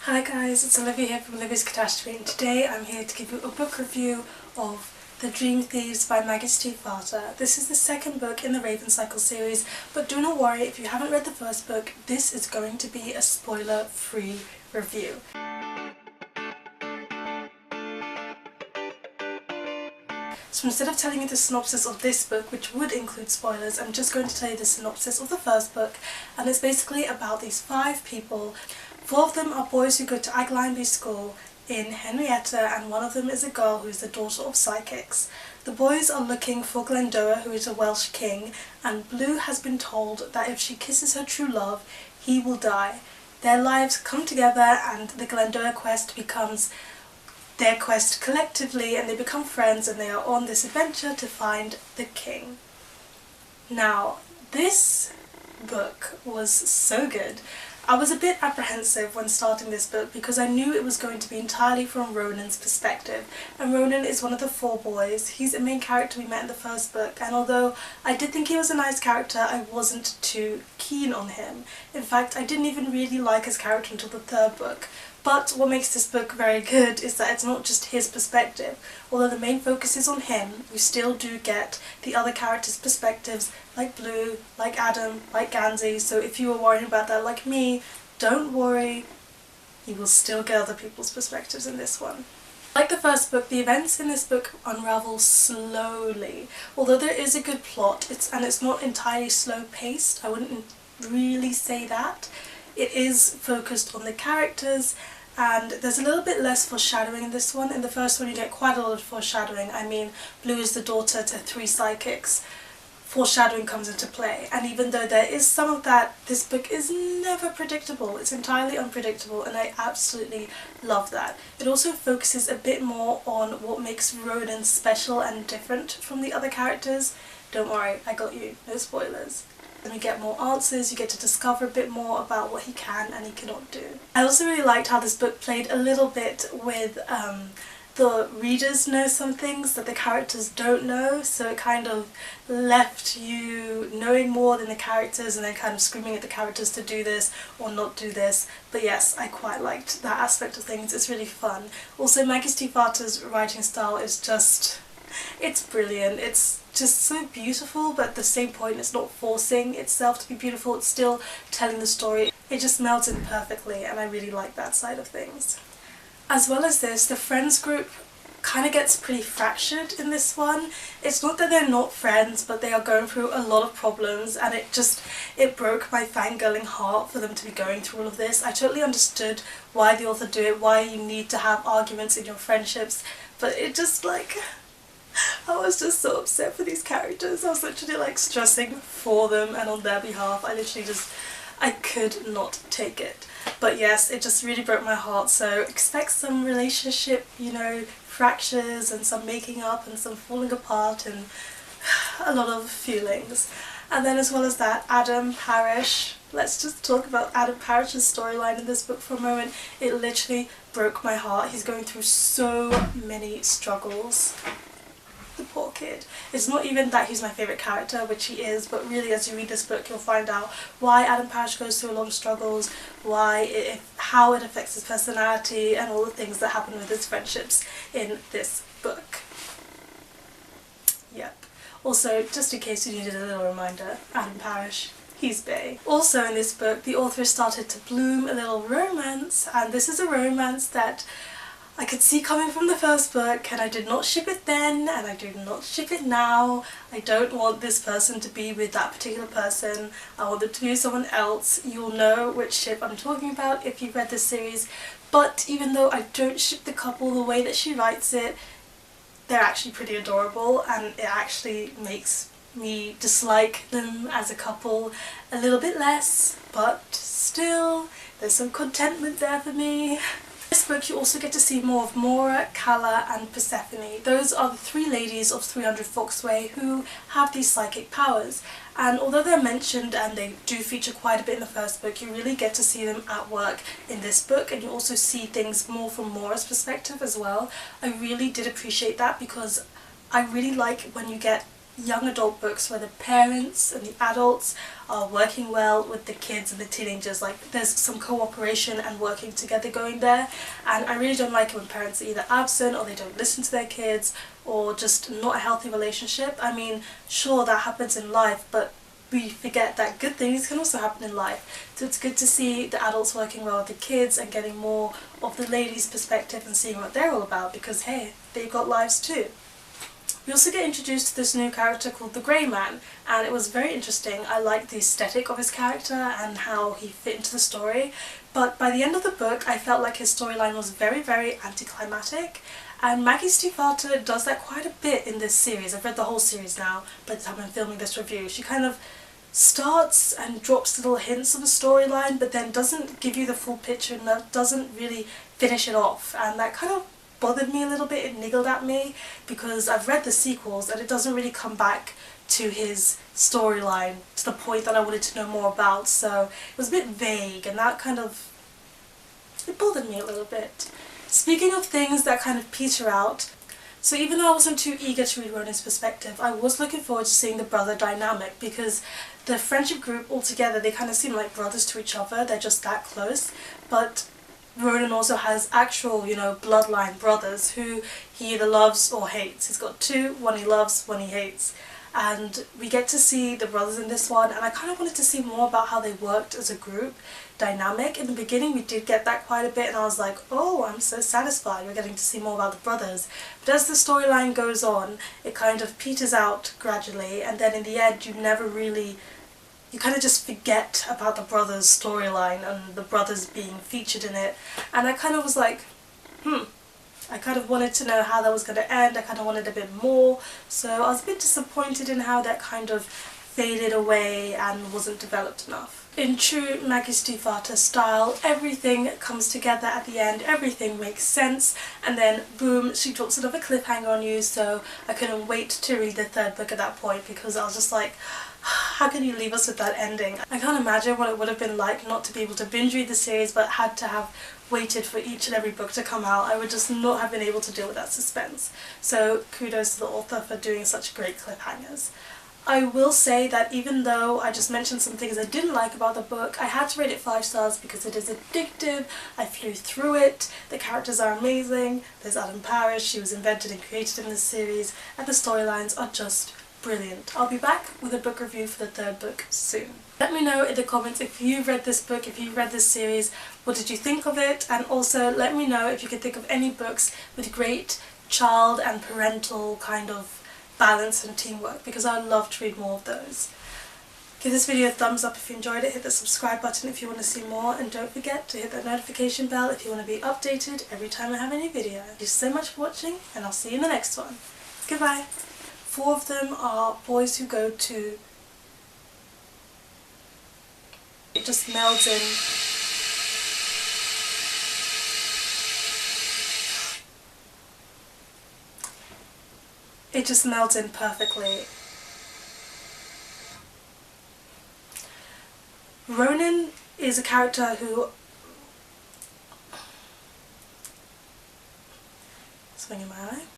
Hi guys, it's Olivia here from Olivia's Catastrophe, and today I'm here to give you a book review of The Dream Thieves by Maggie Stiefvater. This is the second book in the Raven Cycle series, but do not worry, if you haven't read the first book, this is going to be a spoiler-free review. So instead of telling you the synopsis of this book, which would include spoilers, I'm just going to tell you the synopsis of the first book, and it's basically about these 5 people. 4 of them are boys who go to Aglinby School in Henrietta, and one of them is a girl who is the daughter of psychics. The boys are looking for Glendower, who is a Welsh king, and Blue has been told that if she kisses her true love, he will die. Their lives come together and the Glendower quest becomes their quest collectively, and they become friends and they are on this adventure to find the king. Now, this book was so good. I was a bit apprehensive when starting this book because I knew it was going to be entirely from Ronan's perspective, and Ronan is one of the 4 boys. He's a main character we met in the first book, and although I did think he was a nice character, I wasn't too keen on him. In fact, I didn't even really like his character until the 3rd book. But what makes this book very good is that it's not just his perspective. Although the main focus is on him, you still do get the other characters' perspectives, like Blue, like Adam, like Gansey, so if you were worrying about that like me, don't worry, you will still get other people's perspectives in this one. Like the first book, the events in this book unravel slowly. Although there is a good plot, it's not entirely slow-paced, I wouldn't really say that. It is focused on the characters, and there's a little bit less foreshadowing in this one. In the first one you get quite a lot of foreshadowing. I mean, Blue is the daughter to 3 psychics. Foreshadowing comes into play, and even though there is some of that, this book is never predictable. It's entirely unpredictable, and I absolutely love that. It also focuses a bit more on what makes Ronan special and different from the other characters. Don't worry, I got you, no spoilers. And you get more answers, you get to discover a bit more about what he can and he cannot do. I also really liked how this book played a little bit with the readers know some things that the characters don't know, so it kind of left you knowing more than the characters and then kind of screaming at the characters to do this or not do this. But yes, I quite liked that aspect of things. It's really fun. Also, Maggie Stiefvater's writing style is just, it's brilliant. It's just so beautiful, but at the same point it's not forcing itself to be beautiful, it's still telling the story. It just melts in perfectly, and I really like that side of things. As well as this, the friends group kind of gets pretty fractured in this one. It's not that they're not friends, but they are going through a lot of problems, and it broke my fangirling heart for them to be going through all of this. I totally understood why the author do it, why you need to have arguments in your friendships, but it just like, I was just so upset for these characters. I was literally like stressing for them and on their behalf. I could not take it. But yes, it just really broke my heart, so expect some relationship, you know, fractures and some making up and some falling apart and a lot of feelings. And then as well as that, Adam Parrish. Let's just talk about Adam Parrish's storyline in this book for a moment. It literally broke my heart. He's going through so many struggles. The poor kid. It's not even that he's my favourite character, which he is, but really as you read this book you'll find out why Adam Parrish goes through a lot of struggles, how it affects his personality, and all the things that happen with his friendships in this book. Yep. Also, just in case you needed a little reminder, Adam Parrish, he's bae. Also in this book the author started to bloom a little romance, and this is a romance that I could see coming from the first book, and I did not ship it then, and I do not ship it now. I don't want this person to be with that particular person. I want them to be with someone else. You'll know which ship I'm talking about if you've read this series. But even though I don't ship the couple the way that she writes it, they're actually pretty adorable, and it actually makes me dislike them as a couple a little bit less, but still, there's some contentment there for me. In this book you also get to see more of Mora, Calla and Persephone. Those are the 3 ladies of 300 Foxway who have these psychic powers, and although they're mentioned and they do feature quite a bit in the first book, you really get to see them at work in this book, and you also see things more from Mora's perspective as well. I really did appreciate that because I really like when you get young adult books where the parents and the adults are working well with the kids and the teenagers. Like, there's some cooperation and working together going there, and I really don't like it when parents are either absent or they don't listen to their kids, or just not a healthy relationship. I mean, sure, that happens in life, but we forget that good things can also happen in life. So it's good to see the adults working well with the kids and getting more of the ladies' perspective and seeing what they're all about, because hey, they've got lives too. We also get introduced to this new character called the Grey Man, and it was very interesting. I liked the aesthetic of his character and how he fit into the story, but by the end of the book I felt like his storyline was very, very anticlimactic, and Maggie Stiefvater does that quite a bit in this series. I've read the whole series now by the time I'm filming this review. She kind of starts and drops little hints of a storyline, but then doesn't give you the full picture and doesn't really finish it off, and that kind of bothered me a little bit. It niggled at me because I've read the sequels and it doesn't really come back to his storyline to the point that I wanted to know more about, so it was a bit vague, and that kind of, it bothered me a little bit. Speaking of things that kind of peter out, so even though I wasn't too eager to read Ronan's perspective, I was looking forward to seeing the brother dynamic, because the friendship group altogether, they kind of seem like brothers to each other. They're just that close, but Ronan also has actual, you know, bloodline brothers who he either loves or hates. He's got two, one he loves, one he hates. And we get to see the brothers in this one, and I kind of wanted to see more about how they worked as a group dynamic. In the beginning we did get that quite a bit, and I was like, oh, I'm so satisfied we're getting to see more about the brothers. But as the storyline goes on, it kind of peters out gradually, and then in the end you never really, you kind of just forget about the brothers' storyline and the brothers being featured in it, and I kind of was like, I kind of wanted to know how that was going to end. I kind of wanted a bit more, so I was a bit disappointed in how that kind of faded away and wasn't developed enough. In true Maggie Stiefvater style, everything comes together at the end, everything makes sense, and then boom, she drops another cliffhanger on you, so I couldn't wait to read the third book at that point, because I was just like, how can you leave us with that ending? I can't imagine what it would have been like not to be able to binge read the series, but had to have waited for each and every book to come out. I would just not have been able to deal with that suspense. So kudos to the author for doing such great cliffhangers. I will say that even though I just mentioned some things I didn't like about the book, I had to rate it 5 stars because it is addictive. I flew through it, the characters are amazing, there's Adam Parrish, she was invented and created in this series, and the storylines are just brilliant. I'll be back with a book review for the third book soon. Let me know in the comments if you've read this book, if you've read this series, what did you think of it, and also let me know if you could think of any books with great child and parental kind of balance and teamwork, because I'd love to read more of those. Give this video a thumbs up if you enjoyed it, hit the subscribe button if you want to see more, and don't forget to hit that notification bell if you want to be updated every time I have a new video. Thank you so much for watching, and I'll see you in the next one. Goodbye. 4 of them are boys who go to... It just melds in. It just melds in perfectly. Ronan is a character who... Swinging my eye.